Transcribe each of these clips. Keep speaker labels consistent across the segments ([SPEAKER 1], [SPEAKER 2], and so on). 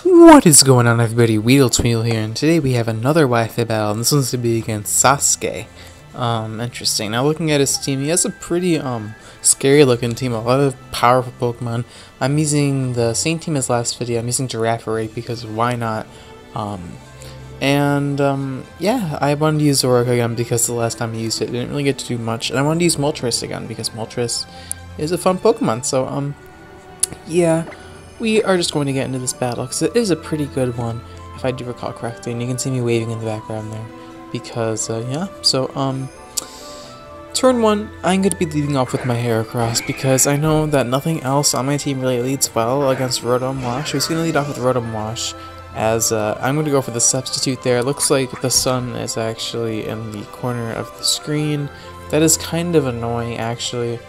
[SPEAKER 1] What is going on, everybody? Weedle here, and today we have another Wi-Fi battle, and this one's to be against Sasuke. Interesting. Now, looking at his team, he has a pretty scary looking team, a lot of powerful Pokemon. I'm using the same team as last video. I'm using Girafarig because why not? Yeah, I wanted to use Zoroark again because the last time I used it didn't really get to do much, and I wanted to use Moltres again because Moltres is a fun Pokemon. So yeah. We are just going to get into this battle because it is a pretty good one, if I do recall correctly, and you can see me waving in the background there. Because, yeah, so, turn 1, I'm going to be leading off with my Heracross because I know that nothing else on my team really leads well against Rotom Wash. I was going to lead off with Rotom Wash as, I'm going to go for the substitute there. It looks like the sun is actually in the corner of the screen. That is kind of annoying, actually.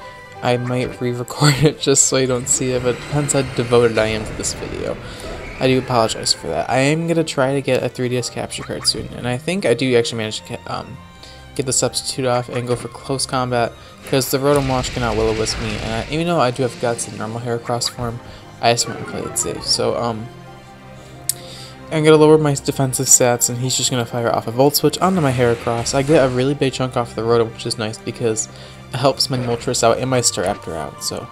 [SPEAKER 1] I might re-record it just so you don't see it, but it depends how devoted I am to this video. I do apologize for that. I am going to try to get a 3DS capture card soon, and I think I do actually manage to get the substitute off and go for close combat, because the Rotom Wash cannot Will-O-Wisp me, and even though I do have Guts in normal Heracross form, I just want to play it safe. So, I'm going to lower my defensive stats, and he's just going to fire off a Volt Switch onto my Heracross. I get a really big chunk off the Rotom, which is nice, because it helps my Moltres out and my Staraptor out. So,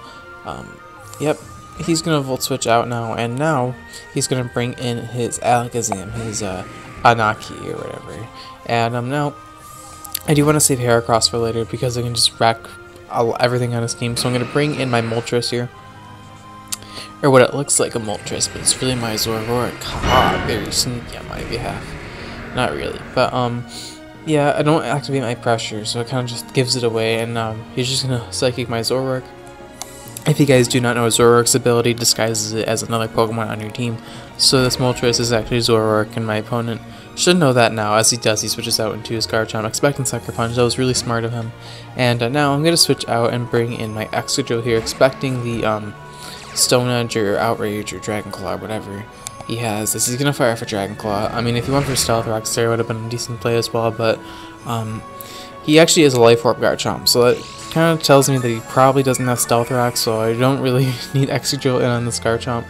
[SPEAKER 1] yep, he's going to Volt Switch out now, and now he's going to bring in his Alakazam, his Anaki or whatever. And now, I do want to save Heracross for later because I can just rack everything on his team. So I'm going to bring in my Moltres here. Or what it looks like a Moltres, but it's really my Zoroark. Haha, very sneaky on my behalf. Not really, but yeah, I don't activate my pressure, so it kind of just gives it away, and he's just gonna Psychic my Zoroark. If you guys do not know, Zoroark's ability disguises it as another Pokemon on your team, so this Moltres is actually Zoroark, and my opponent should know that now. As he does, he switches out into his Garchomp, expecting Sucker Punch. That was really smart of him. And now I'm gonna switch out and bring in my Excadrill here, expecting the Stone Edge or Outrage or Dragon Claw or whatever he has. This he's gonna fire for Dragon Claw. I mean, if he went for Stealth Rock, there would have been a decent play as well, but he actually is a Life Orb Garchomp, so that kind of tells me that he probably doesn't have Stealth Rock, so I don't really need Excadrill in on this Garchomp.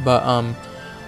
[SPEAKER 1] But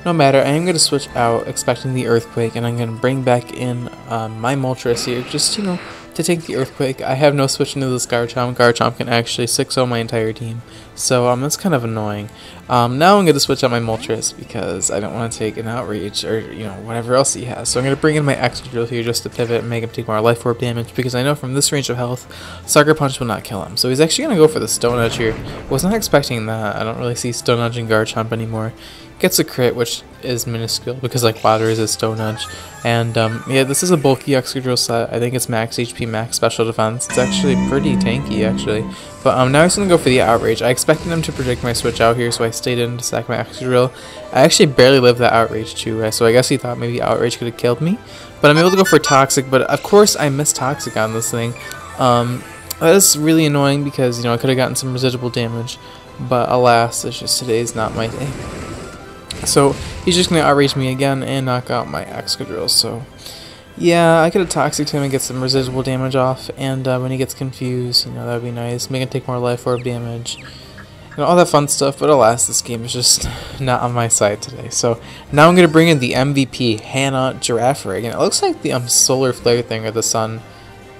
[SPEAKER 1] no matter, I am gonna switch out, expecting the Earthquake, and I'm gonna bring back in my Moltres here, just to take the Earthquake. I have no switch into this Garchomp. Garchomp can actually 6-0 my entire team, so that's kind of annoying. Now I'm going to switch out my Moltres because I don't want to take an Outrage or whatever else he has. So I'm going to bring in my Excadrill here just to pivot and make him take more Life Orb damage, because I know from this range of health, Sucker Punch will not kill him. So he's actually going to go for the Stone Edge here. Was not expecting that. I don't really see Stone Edge and Garchomp anymore. Gets a crit, which is minuscule because like water is a Stone Edge. And yeah, this is a bulky Excadrill set. I think it's max HP, max special defense. It's actually pretty tanky actually. But now he's gonna go for the Outrage. I expected him to predict my switch out here, so I stayed in to sack my Excadrill. I actually barely lived that Outrage too, so I guess he thought maybe Outrage could have killed me. But I'm able to go for Toxic, but of course I missed Toxic on this thing. That is really annoying because I could have gotten some residual damage, but alas, it's just today's not my day. So he's just going to Outrage me again and knock out my Excadrill. So yeah, I could have Toxic him and get some residual damage off, and when he gets confused, that would be nice. Make him take more Life Orb damage, all that fun stuff. But alas, this game is just not on my side today. So now I'm going to bring in the MVP, Hannah Girafarig, and it looks like the solar flare thing, or the sun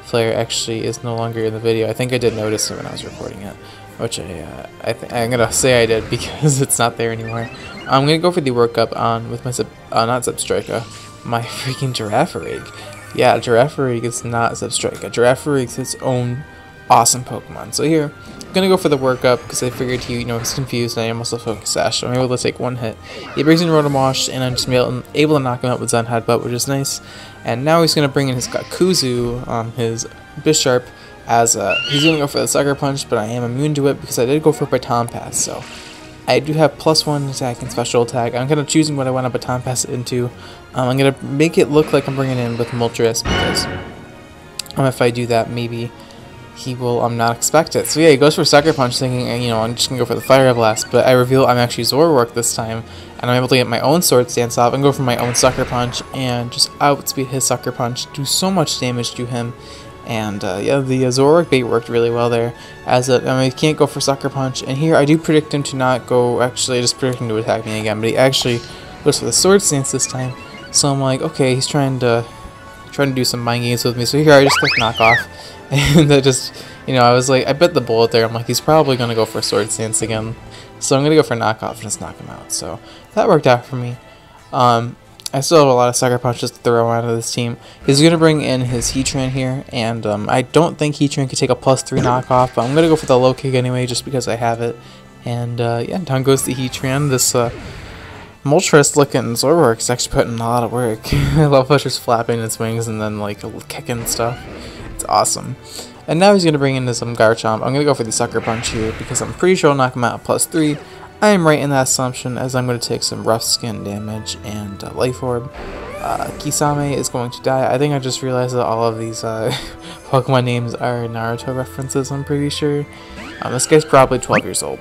[SPEAKER 1] flare, actually is no longer in the video. I think I did notice it when I was recording it, which I'm gonna say I did because it's not there anymore. I'm gonna go for the workup on with my not Zebstrika, my freaking Girafarig. Yeah, Girafarig is not Zebstrika. Girafarig is its own awesome Pokemon. So here, I'm gonna go for the workup because I figured he, he's confused and I am also Focus Sash, so I'm able to take one hit. He brings in Rotom Wash, and I'm just able to knock him out with Zen Headbutt, which is nice. And now he's gonna bring in his Kuzu, his Bisharp, as he's going to go for the Sucker Punch, but I am immune to it because I did go for Baton Pass, so I do have +1 attack and special attack. I'm kind of choosing what I want to Baton Pass it into. I'm going to make it look like I'm bringing in with Moltres, because if I do that, maybe he will not expect it. So yeah, he goes for Sucker Punch, thinking, I'm just going to go for the Fire Blast, but I reveal I'm actually Zoroark this time, and I'm able to get my own Swords Dance off and go for my own Sucker Punch and just outspeed his Sucker Punch, do so much damage to him. And yeah, the Zoroark bait worked really well there, as he can't go for Sucker Punch, and here I do predict him to not go, actually I just predict him to attack me again, but he actually goes for the sword stance this time. So I'm like, okay, he's trying to do some mind games with me. So here I just click knock off, and that just, you know, I was like, I bit the bullet there. I'm like, he's probably gonna go for sword stance again. So I'm gonna go for knock off and just knock him out. So that worked out for me. I still have a lot of sucker punches to throw out of this team. He's going to bring in his Heatran here, and I don't think Heatran could take a +3 knockoff, but I'm going to go for the low kick anyway just because I have it. And yeah, down goes the Heatran. This Moltres looking Zoroark is actually putting in a lot of work. I love how it's just flapping its wings and then like kicking stuff. It's awesome. And now he's going to bring in some Garchomp. I'm going to go for the sucker punch here because I'm pretty sure I'll knock him out at +3. I am right in that assumption, as I'm going to take some rough skin damage and Life Orb. Kisame is going to die. I think I just realized that all of these Pokemon names are Naruto references, I'm pretty sure. This guy's probably 12 years old.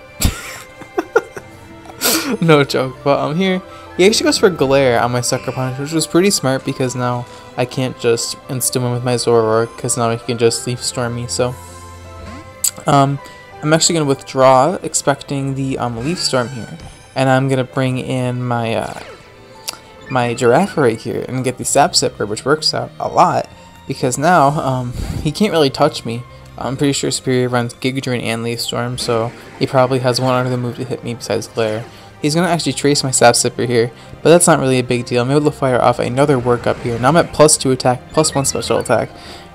[SPEAKER 1] No joke. But here, he actually goes for Glare on my Sucker Punch, which was pretty smart because now I can't just insta-win with my Zoroark, because now he can just Leaf Storm me, so... I'm actually going to withdraw, expecting the Leaf Storm here, and I'm going to bring in my my Girafarig here and get the Sap Sipper, which works out a lot, because now he can't really touch me. I'm pretty sure Superior runs Giga Drain and Leaf Storm, so he probably has one other move to hit me besides Glare. He's going to actually trace my Sap Sipper here, but that's not really a big deal. I'm able to fire off another work up here. Now I'm at +2 attack, +1 special attack.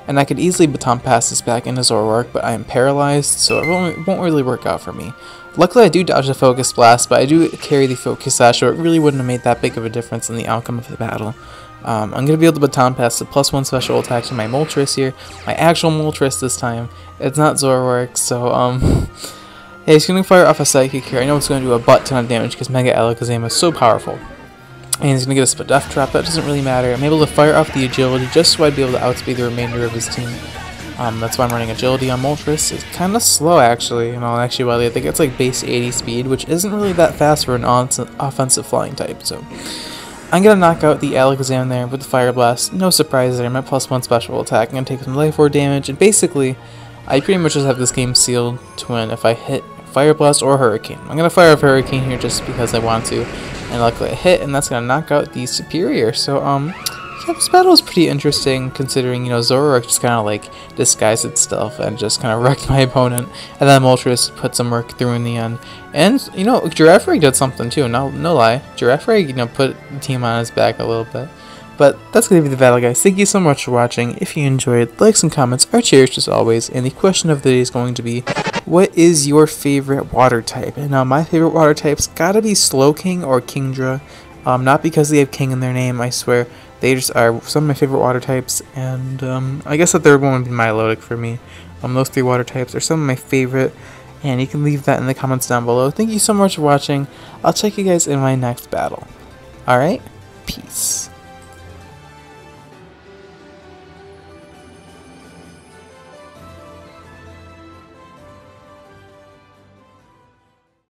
[SPEAKER 1] And I could easily baton pass this back into Zoroark, but I am paralyzed, so it won't really work out for me. Luckily I do dodge the Focus Blast, but I do carry the Focus Sash, so it really wouldn't have made that big of a difference in the outcome of the battle. I'm going to be able to baton pass the +1 special attack to my Moltres here, my actual Moltres this time. It's not Zoroark, so yeah, he's going to fire off a Psychic here. I know it's going to do a butt ton of damage because Mega Alakazam is so powerful. And he's going to get a Split Death Trap. That doesn't really matter. I'm able to fire off the Agility just so I'd be able to outspeed the remainder of his team. That's why I'm running Agility on Moltres. It's kind of slow, actually. In all actuality, I think it's like base 80 speed, which isn't really that fast for an offensive flying type. So I'm going to knock out the Alakazam there with the Fire Blast. No surprise there. I'm at +1 special attack. I'm going to take some Life Orb damage. And basically, I pretty much just have this game sealed to win if I hit Fire Blast or Hurricane. I'm going to fire off Hurricane here just because I want to. And luckily I hit, and that's going to knock out the Superior. So, yeah, this battle is pretty interesting, considering, you know, Zoroark just kind of, like, disguised itself and just kind of wrecked my opponent. And then Moltres put some work through in the end. And, you know, Girafarig did something, too. No lie. Girafarig, you know, put the team on his back a little bit. But that's going to be the battle, guys. Thank you so much for watching. If you enjoyed, likes and comments are cherished as always. And the question of the day is going to be, what is your favorite water type? And now my favorite water type's gotta be Slowking or Kingdra. Not because they have King in their name, I swear. They just are some of my favorite water types. And I guess the third one would be Milotic for me. Those three water types are some of my favorite. And you can leave that in the comments down below. Thank you so much for watching. I'll check you guys in my next battle. Alright? Peace.